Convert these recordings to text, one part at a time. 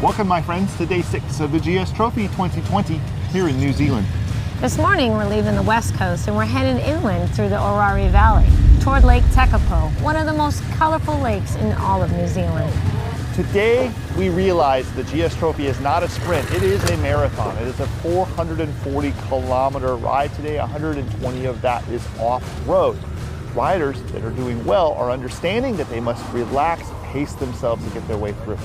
Welcome, my friends, to day 6 of the GS Trophy 2020 here in New Zealand. This morning we're leaving the west coast and we're headed inland through the Orari Valley toward Lake Tekapo, one of the most colorful lakes in all of New Zealand. Today we realize the GS Trophy is not a sprint, it is a marathon. It is a 440-kilometer ride today, 120 of that is off-road. Riders that are doing well are understanding that they must relax, pace themselves to get their way through.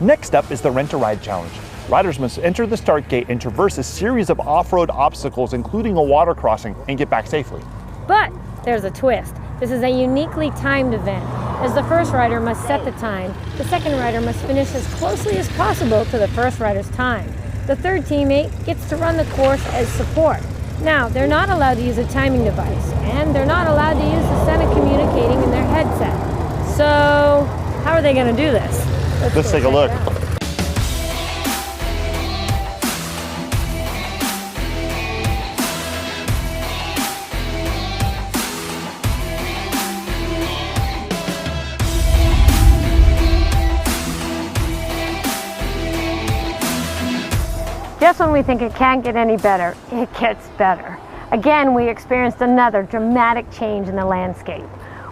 Next up is the Rent-a-Ride Challenge. Riders must enter the start gate and traverse a series of off-road obstacles, including a water crossing, and get back safely. But there's a twist. This is a uniquely timed event. As the first rider must set the time, the second rider must finish as closely as possible to the first rider's time. The third teammate gets to run the course as support. Now, they're not allowed to use a timing device, and they're not allowed to use the sound of communicating in their headset. So, how are they going to do this? Let's take a look. Just when we think it can't get any better, it gets better. Again, we experienced another dramatic change in the landscape.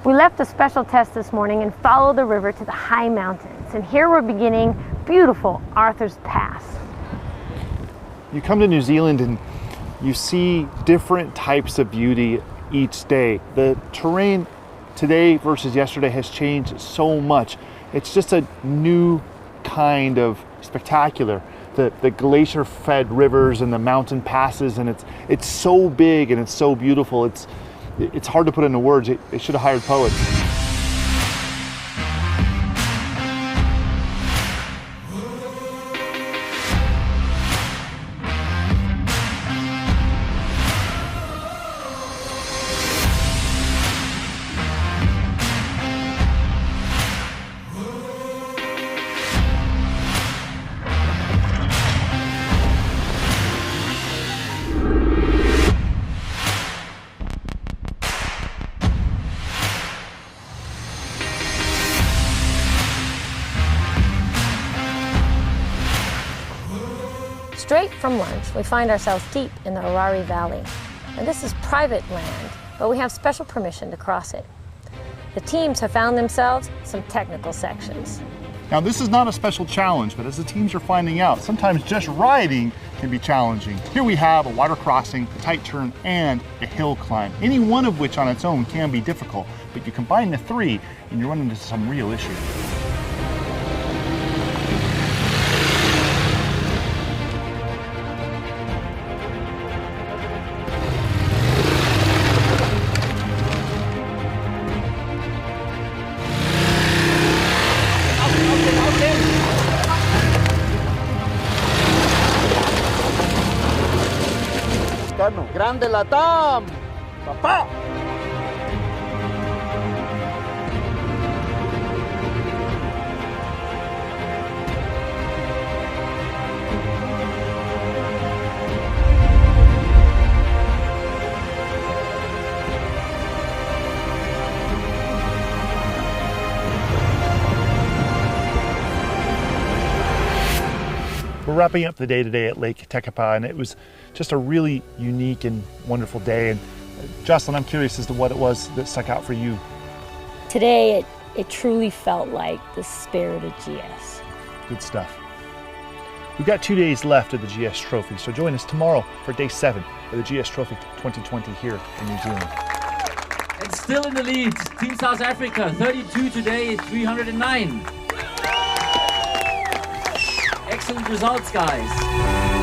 We left a special test this morning and followed the river to the high mountains. And here we're beginning beautiful Arthur's Pass. You come to New Zealand and you see different types of beauty each day. The terrain today versus yesterday has changed so much. It's just a new kind of spectacular. The glacier-fed rivers and the mountain passes, and it's so big and it's so beautiful. It's hard to put into words. They should have hired poets. Straight from lunch, we find ourselves deep in the Orari Valley. And this is private land, but we have special permission to cross it. The teams have found themselves some technical sections. Now, this is not a special challenge, but as the teams are finding out, sometimes just riding can be challenging. Here we have a water crossing, a tight turn, and a hill climb, any one of which on its own can be difficult, but you combine the three and you run into some real issues. Grande Latam! Papá! We're wrapping up the day today at Lake Tekapo, and it was just a really unique and wonderful day. And Jocelyn, I'm curious as to what it was that stuck out for you. Today, it truly felt like the spirit of GS. Good stuff. We've got 2 days left of the GS Trophy, so join us tomorrow for day 7 of the GS Trophy 2020 here in New Zealand. And still in the lead, Team South Africa, 32 today, 309. Excellent results, guys.